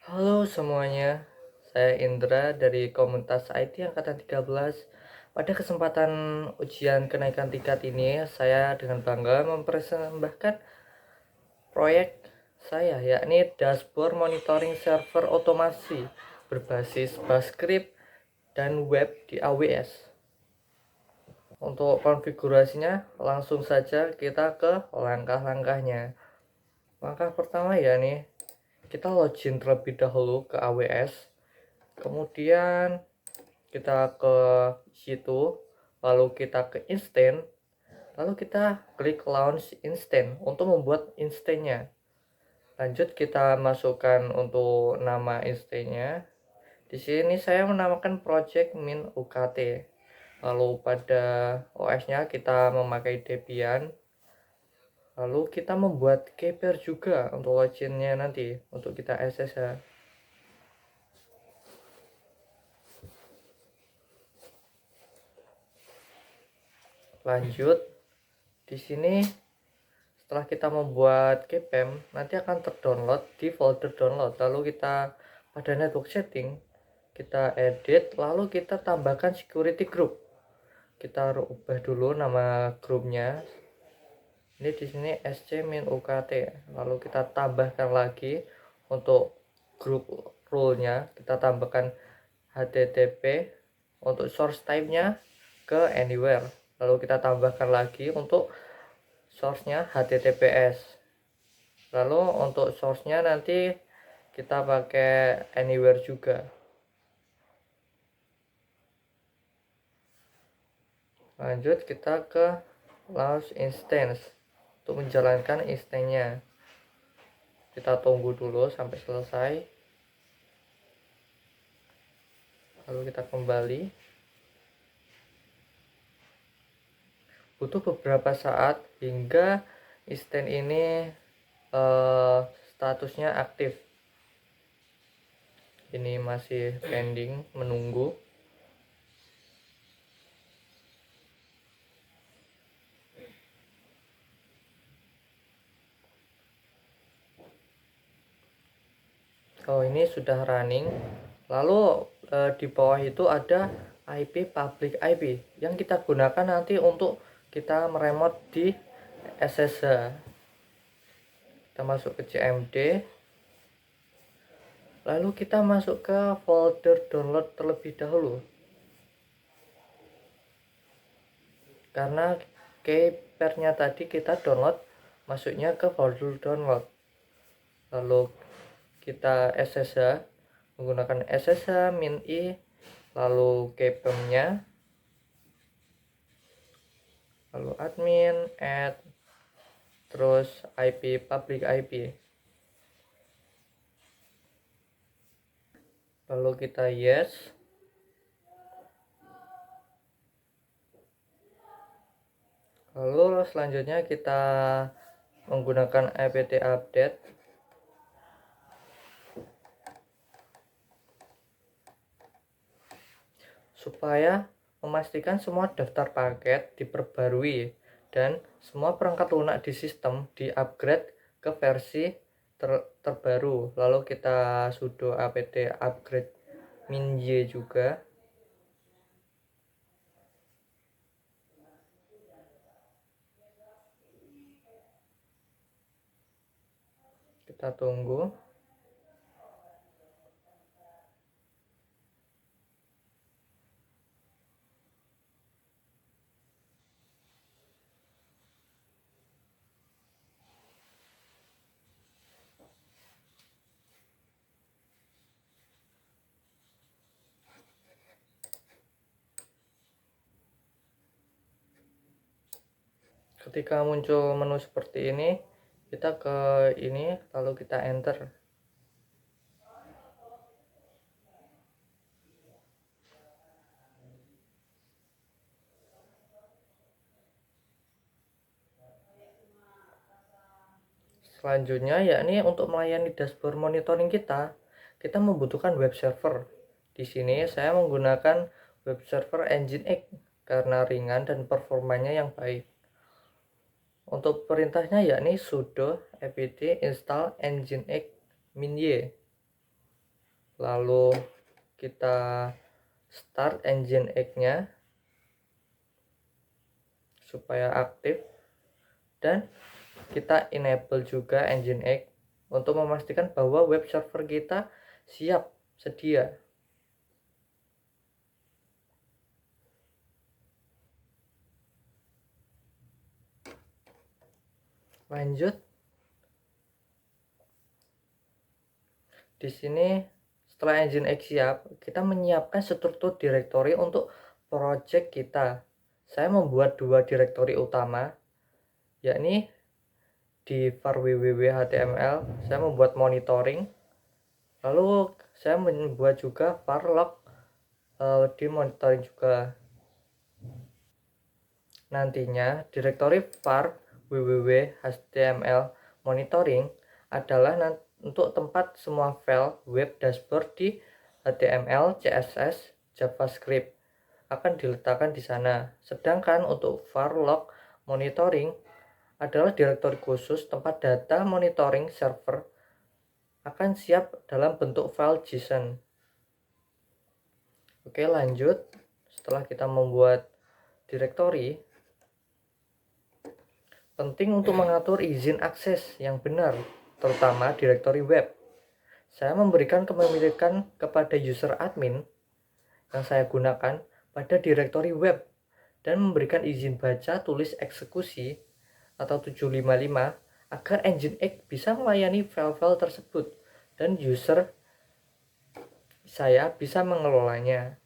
Halo semuanya, saya Indra dari komunitas IT Angkatan 13. Pada kesempatan ujian kenaikan tingkat ini, saya dengan bangga mempersembahkan proyek saya, yakni dashboard monitoring server otomasi berbasis Basecamp dan web di AWS. Untuk konfigurasinya, langsung saja kita ke langkah-langkahnya. Langkah pertama ya nih, kita login terlebih dahulu ke AWS. Kemudian kita ke situ, lalu kita ke instant, lalu kita klik launch instant untuk membuat instantnya. Lanjut kita masukkan untuk nama instantnya. Di sini saya menamakan project min UKT. Lalu pada OS-nya kita memakai Debian. Lalu kita membuat keypair juga untuk loginnya nanti untuk kita SSH. Lanjut, di sini setelah kita membuat keypem, nanti akan terdownload di folder download. Lalu kita pada network setting, kita edit, lalu kita tambahkan security group. Kita ubah dulu nama grupnya. Ini di sini sc-ukt. Lalu kita tambahkan lagi untuk grup rule-nya, kita tambahkan http untuk source type-nya ke anywhere. Lalu kita tambahkan lagi untuk source-nya https. Lalu untuk source-nya nanti kita pakai anywhere juga. Lanjut kita ke launch instance untuk menjalankan instance-nya. Kita tunggu dulu sampai selesai. Lalu kita kembali. Butuh beberapa saat hingga instance ini statusnya aktif. Ini masih pending, menunggu. Oh, ini sudah running. Lalu di bawah itu ada IP public IP yang kita gunakan nanti untuk kita meremote di SSH. Kita masuk ke CMD. Lalu kita masuk ke folder download terlebih dahulu. Karena keypairnya tadi kita download, masuknya ke folder download. Lalu kita SSH menggunakan SSH min i, lalu keypem-nya, lalu admin add, terus IP public IP, lalu kita yes. Lalu selanjutnya kita menggunakan apt update supaya memastikan semua daftar paket diperbarui dan semua perangkat lunak di sistem di-upgrade ke versi terbaru. Lalu kita sudo apt upgrade min y juga. Kita tunggu. Ketika muncul menu seperti ini, kita ke ini, lalu kita enter. Selanjutnya yakni untuk melayani dashboard monitoring kita membutuhkan web server. Di sini saya menggunakan web server Nginx karena ringan dan performanya yang baik. Untuk perintahnya yakni sudo apt install nginx min y. Lalu kita start Nginx-nya supaya aktif, dan kita enable juga Nginx untuk memastikan bahwa web server kita siap sedia. Lanjut, di sini setelah Nginx siap, kita menyiapkan struktur direktori untuk project kita. Saya membuat dua direktori utama, yakni di var www.html saya membuat monitoring, lalu saya membuat juga var log di monitoring juga. Nantinya direktori var www.html monitoring adalah untuk tempat semua file web dashboard di HTML, CSS, JavaScript akan diletakkan di sana. Sedangkan untuk var log monitoring adalah direktori khusus tempat data monitoring server akan siap dalam bentuk file JSON. Oke, lanjut. Setelah kita membuat direktori, penting untuk mengatur izin akses yang benar, terutama direktori web. Saya memberikan kepemilikan kepada user admin yang saya gunakan pada direktori web dan memberikan izin baca tulis eksekusi atau 755 agar Nginx bisa melayani file-file tersebut dan user saya bisa mengelolanya.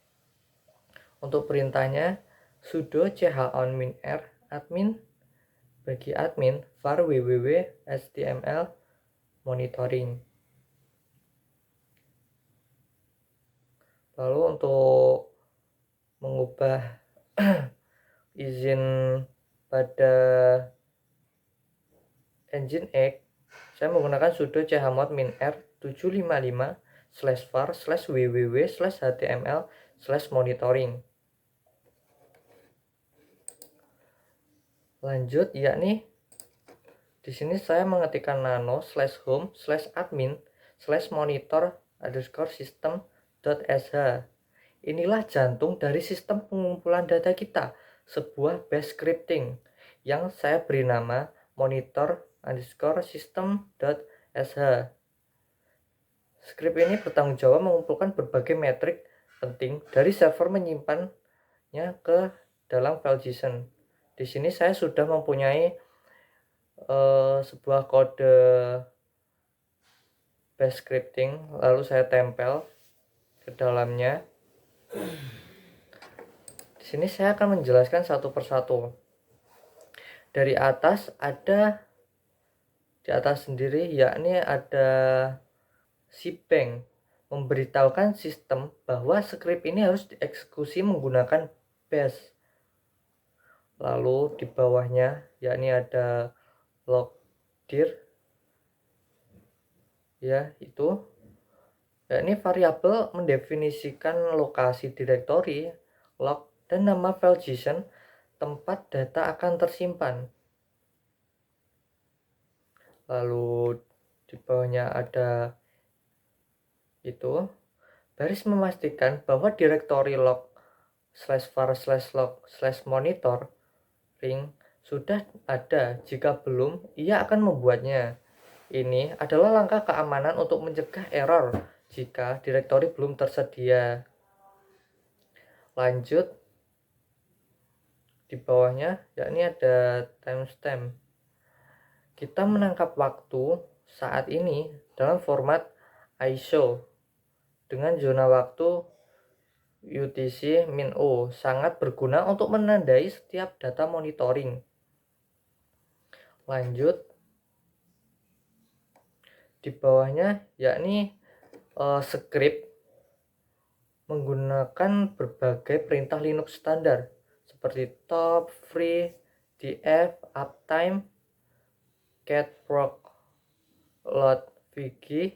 Untuk perintahnya sudo chownminr admin bagi admin var www.html monitoring. Lalu untuk mengubah izin pada Nginx, saya menggunakan sudo chmod-minr 755/var/www/html/monitoring. Lanjut, yakni di sini saya mengetikkan nano/home/admin/monitor_system.sh. Inilah jantung dari sistem pengumpulan data kita, sebuah bash scripting yang saya beri nama monitor_system.sh. Script ini bertanggung jawab mengumpulkan berbagai metrik penting dari server menyimpannya ke dalam file JSON. Di sini saya sudah mempunyai sebuah kode bash scripting, lalu saya tempel ke dalamnya. Di sini saya akan menjelaskan satu persatu. Dari atas di atas sendiri, yakni ada shebang memberitahukan sistem bahwa script ini harus dieksekusi menggunakan bash. Lalu di bawahnya yakni ada logdir, ya itu yakni variabel mendefinisikan lokasi direktori, log, dan nama file JSON tempat data akan tersimpan. Lalu di bawahnya ada itu baris memastikan bahwa direktori log/var/log/monitor sudah ada. Jika belum, ia akan membuatnya. Ini adalah langkah keamanan untuk mencegah error jika direktori belum tersedia. Lanjut, di bawahnya yakni ada timestamp. Kita menangkap waktu saat ini dalam format ISO dengan zona waktu UTC-min sangat berguna untuk menandai setiap data monitoring. Lanjut, di bawahnya yakni script menggunakan berbagai perintah Linux standar seperti top, free, df, uptime, cat proc, load vg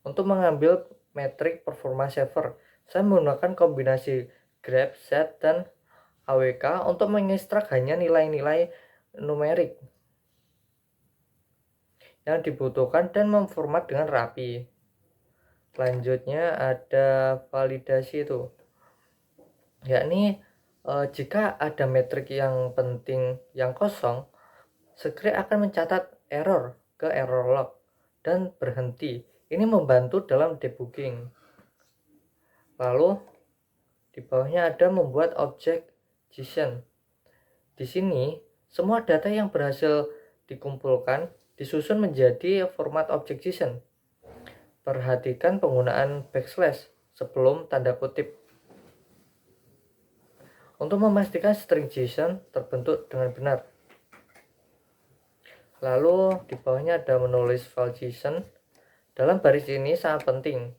untuk mengambil metrik performa server. Saya menggunakan kombinasi grep, set, dan awk untuk mengekstrak hanya nilai-nilai numerik yang dibutuhkan dan memformat dengan rapi. Selanjutnya ada validasi itu, yakni jika ada metrik yang penting yang kosong, script akan mencatat error ke error log dan berhenti. Ini membantu dalam debugging. Lalu di bawahnya ada membuat objek JSON. Di sini semua data yang berhasil dikumpulkan disusun menjadi format objek JSON. Perhatikan penggunaan backslash sebelum tanda kutip untuk memastikan string JSON terbentuk dengan benar. Lalu di bawahnya ada menulis file JSON. Dalam baris ini sangat penting,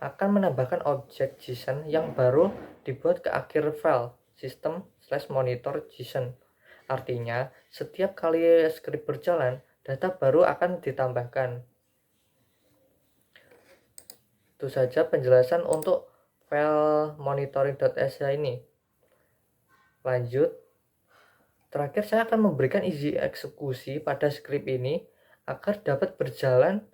akan menambahkan objek JSON yang baru dibuat ke akhir file system/monitor JSON. Artinya, setiap kali script berjalan, data baru akan ditambahkan. Itu saja penjelasan untuk file monitoring.sh ini. Lanjut, terakhir saya akan memberikan izin eksekusi pada script ini agar dapat berjalan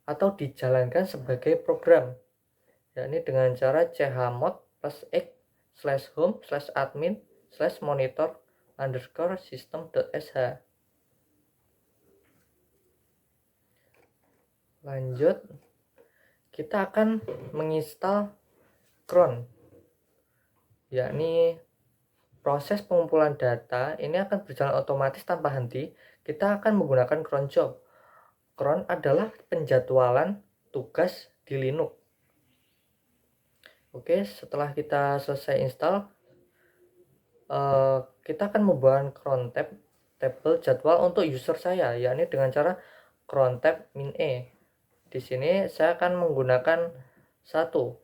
atau dijalankan sebagai program, yakni dengan cara chmod +x/home/admin/monitor_system.sh. Lanjut, kita akan menginstal cron, yakni proses pengumpulan data ini akan berjalan otomatis tanpa henti. Kita akan menggunakan cron job. Cron adalah penjadwalan tugas di Linux. Oke, setelah kita selesai install, kita akan membuat cron tabel jadwal untuk user saya, yakni dengan cara cron tab -e. Di sini saya akan menggunakan 1.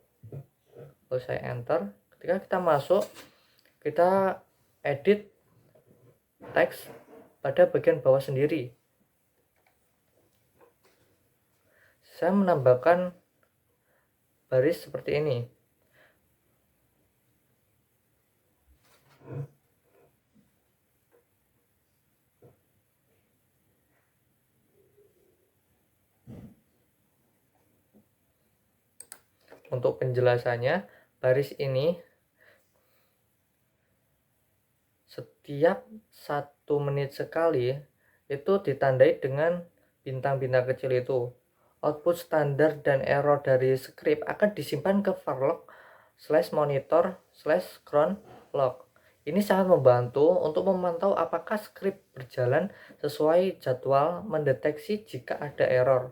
Lalu saya enter. Ketika kita masuk, kita edit teks pada bagian bawah sendiri. Saya menambahkan baris seperti ini. Untuk penjelasannya, baris ini setiap 1 menit sekali itu ditandai dengan bintang-bintang kecil itu. Output standar dan error dari script akan disimpan ke var/log/monitor/cron log. Ini sangat membantu untuk memantau apakah script berjalan sesuai jadwal, mendeteksi jika ada error.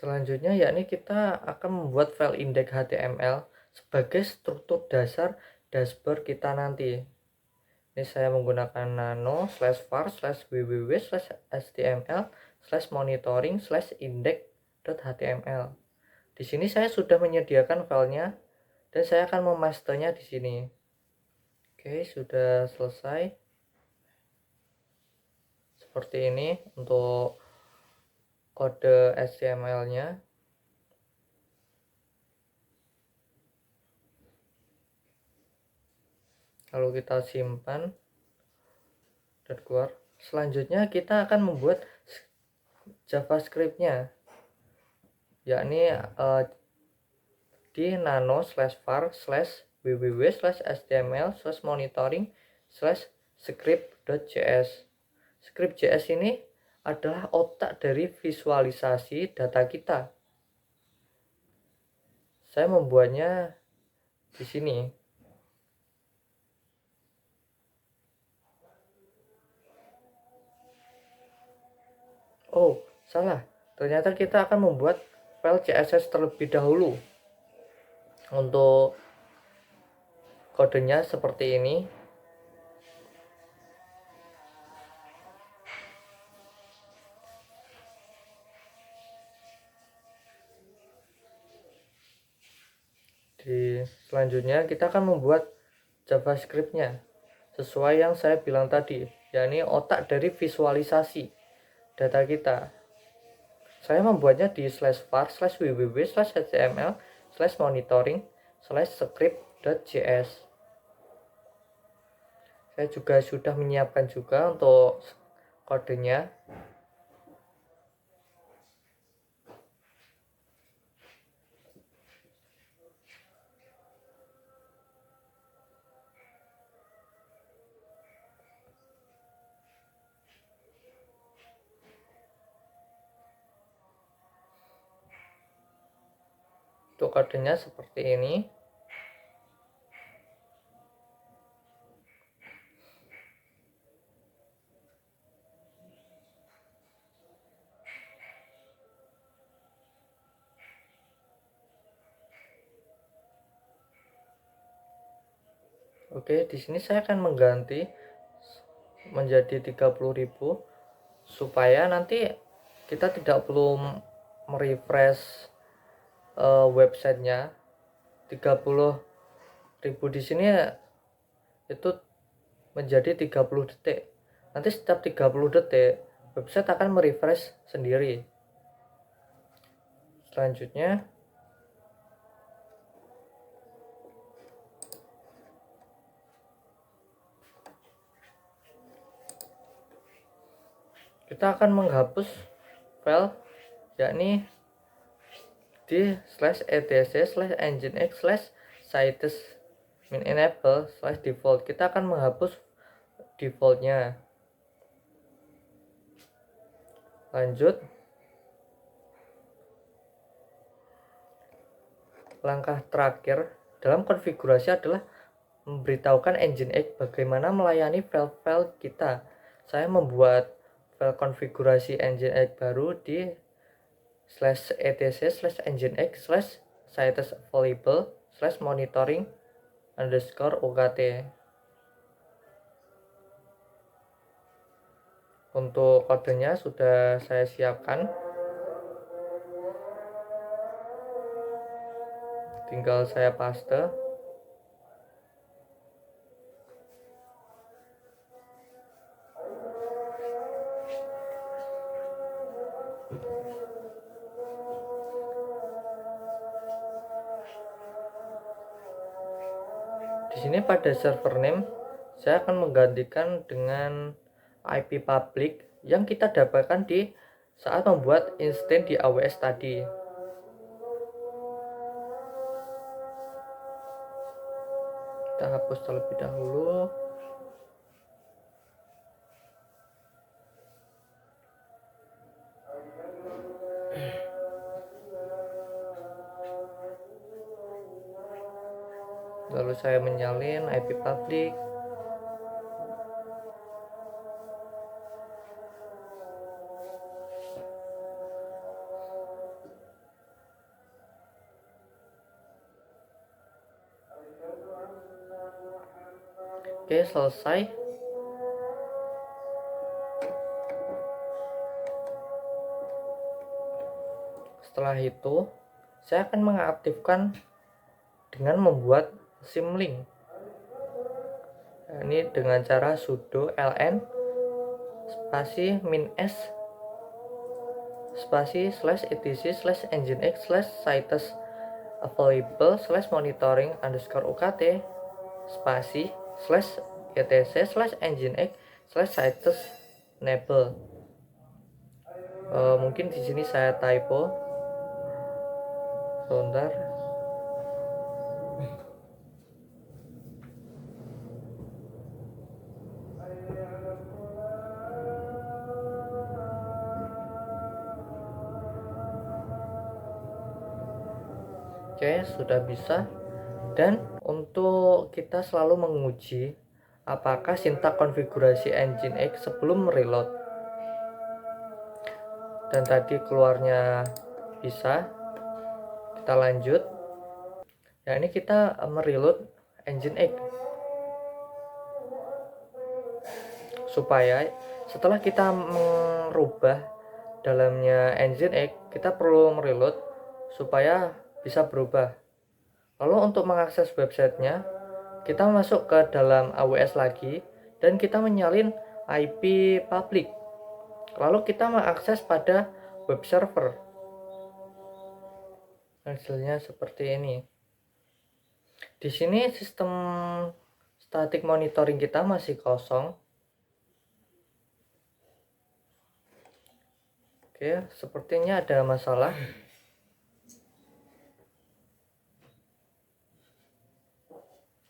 Selanjutnya yakni kita akan membuat file index.html sebagai struktur dasar dashboard kita nanti. Ini saya menggunakan nano/var/www/html/monitoring/index.html. Di sini saya sudah menyediakan filenya dan saya akan memasternya di sini. Oke, sudah selesai. Seperti ini untuk kode HTML-nya. Lalu kita simpan dan keluar. Selanjutnya kita akan membuat JavaScript-nya, yakni di nano/var/www/html/monitoring/script.js. Script.js ini adalah otak dari visualisasi data kita. Saya membuatnya di sini. Oh, salah. Ternyata kita akan membuat file CSS terlebih dahulu. Untuk kodenya seperti ini. Selanjutnya kita akan membuat JavaScript-nya sesuai yang saya bilang tadi, yakni otak dari visualisasi data kita. Saya membuatnya di /var/www/html/monitoring/script.js. Saya juga sudah menyiapkan juga untuk kodenya. Untuk kodenya seperti ini. Oke, di sini saya akan mengganti menjadi 30.000 supaya nanti kita tidak perlu merefresh websitenya. 30.000 di sini itu menjadi 30 detik. Nanti setiap 30 detik website akan merefresh sendiri. Selanjutnya kita akan menghapus file yakni di /etc/nginx/sites-min-enable/default. Kita akan menghapus defaultnya. Lanjut, langkah terakhir dalam konfigurasi adalah memberitahukan Nginx bagaimana melayani file-file kita. Saya membuat file konfigurasi Nginx baru di /etc/nginx/sites-available/monitoring_ukt. Untuk kodenya sudah saya siapkan, tinggal saya paste. Di sini pada server name saya akan menggantikan dengan IP public yang kita dapatkan di saat membuat instance di AWS tadi. Kita hapus terlebih dahulu. Lalu saya menyalin IP public. Oke, selesai. Setelah itu, saya akan mengaktifkan dengan membuat symlink. Ini dengan cara sudo ln spasi -s spasi /etc/nginx/sites-available/monitoring_ukt spasi /etc/nginx/sites-enable. Mungkin di sini saya typo. Sebentar. Oke, sudah bisa. Dan untuk kita selalu menguji apakah sintak konfigurasi Nginx sebelum reload. Dan tadi keluarnya bisa. Kita lanjut. Ya, ini kita mereload Nginx. Supaya setelah kita merubah dalamnya Nginx, kita perlu mereload supaya bisa berubah. Lalu untuk mengakses websitenya, kita masuk ke dalam AWS lagi dan kita menyalin IP public. Lalu kita mengakses pada web server. Hasilnya seperti ini. Di sini sistem static monitoring kita masih kosong. Oke, sepertinya ada masalah.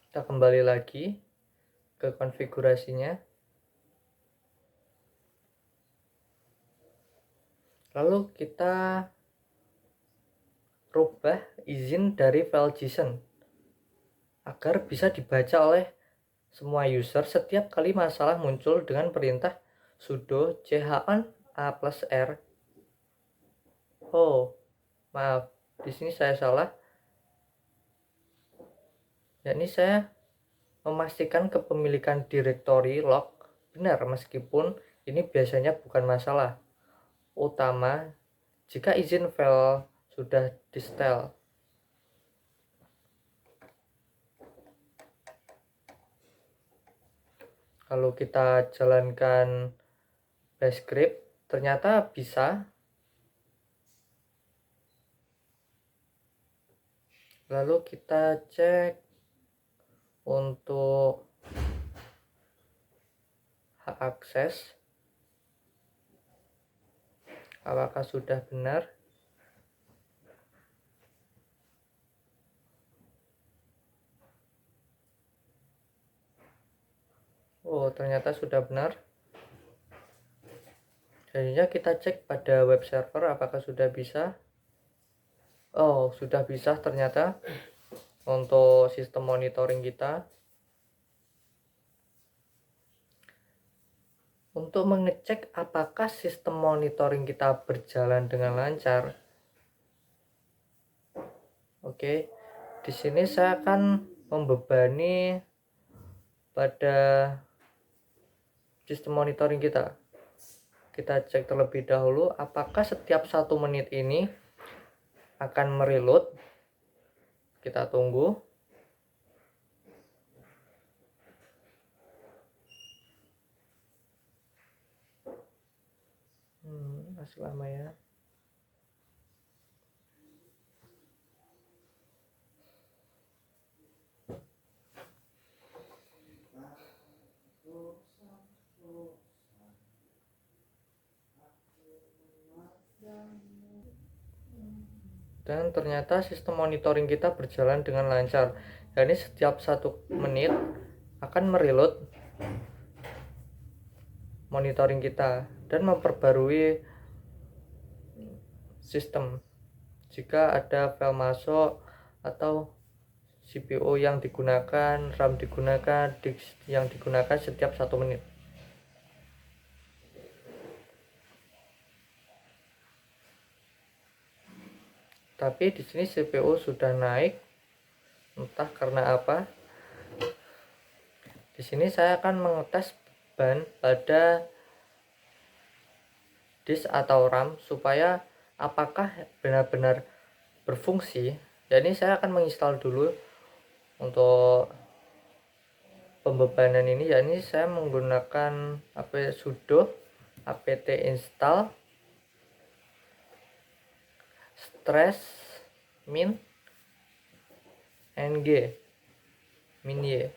Kita kembali lagi ke konfigurasinya. Lalu kita rubah izin dari file JSON agar bisa dibaca oleh semua user setiap kali masalah muncul dengan perintah sudo chown a+r. Oh, maaf, di sini saya salah. Yakni saya memastikan kepemilikan directory log benar meskipun ini biasanya bukan masalah utama jika izin file sudah di setel. Kalau kita jalankan bash script, ternyata bisa. Lalu kita cek untuk hak akses, apakah sudah benar. Oh, ternyata sudah benar. Jadinya kita cek pada web server apakah sudah bisa. Oh, sudah bisa ternyata untuk sistem monitoring kita. Untuk mengecek apakah sistem monitoring kita berjalan dengan lancar. Oke, di sini saya akan membebani pada sistem monitoring kita. Kita cek terlebih dahulu apakah setiap 1 menit ini akan mereload. Kita tunggu. Masih lama ya. Dan ternyata sistem monitoring kita berjalan dengan lancar. Dan ini setiap 1 menit akan mereload monitoring kita dan memperbarui sistem jika ada file masuk atau CPU yang digunakan, RAM digunakan, disk yang digunakan setiap 1 menit. Tapi di sini CPU sudah naik, entah karena apa. Di sini saya akan mengetes beban pada disk atau RAM supaya apakah benar-benar berfungsi. Jadi saya akan menginstal dulu untuk pembebanan ini, yakni saya menggunakan sudo apt install stress min ng min y.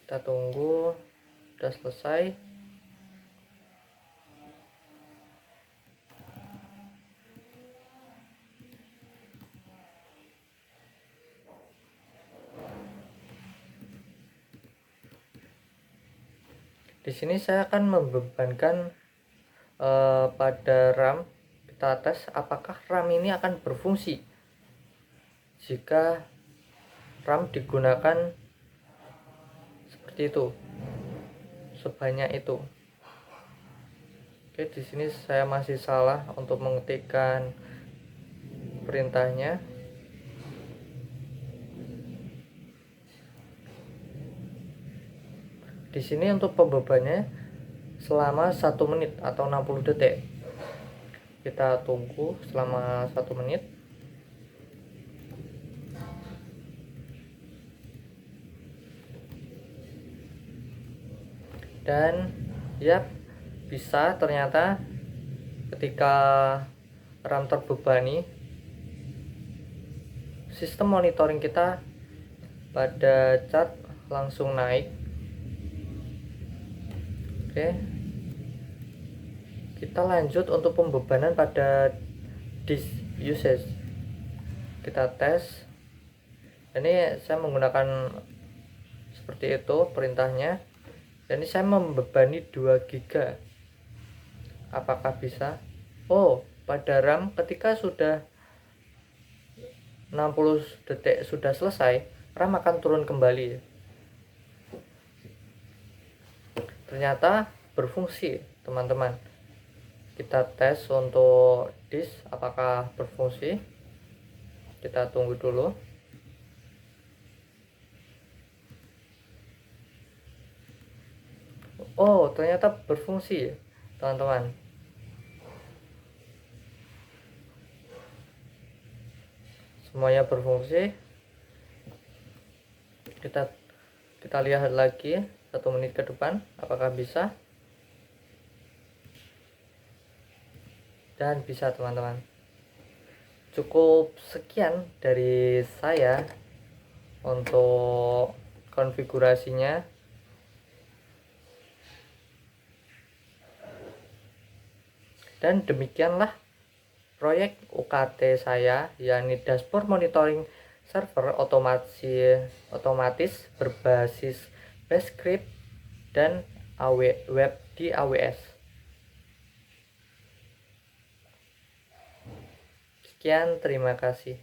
Kita tunggu, udah selesai. Di sini saya akan membebankan pada RAM. Kita tes apakah RAM ini akan berfungsi jika RAM digunakan seperti itu, sebanyak itu. Oke, di sini saya masih salah untuk mengetikkan perintahnya. Di sini untuk pembebannya selama 1 menit atau 60 detik. Kita tunggu selama 1 menit. Dan ya, bisa ternyata ketika RAM terbebani, sistem monitoring kita pada chart langsung naik. Oke, kita lanjut untuk pembebanan pada disk usage. Kita tes. Ini saya menggunakan seperti itu perintahnya. Ini saya membebani 2 GB. Apakah bisa? Oh, pada RAM ketika sudah 60 detik sudah selesai, RAM akan turun kembali. Ternyata berfungsi, teman-teman. Kita tes untuk disk apakah berfungsi. Kita tunggu dulu. Oh, ternyata berfungsi, teman-teman. Semuanya berfungsi. Kita lihat lagi 1 menit ke depan apakah bisa. Dan bisa, teman-teman. Cukup sekian dari saya untuk konfigurasinya. Dan demikianlah proyek UKT saya, yakni dashboard monitoring server otomatis berbasis Bash script dan web di AWS. Sekian, terima kasih.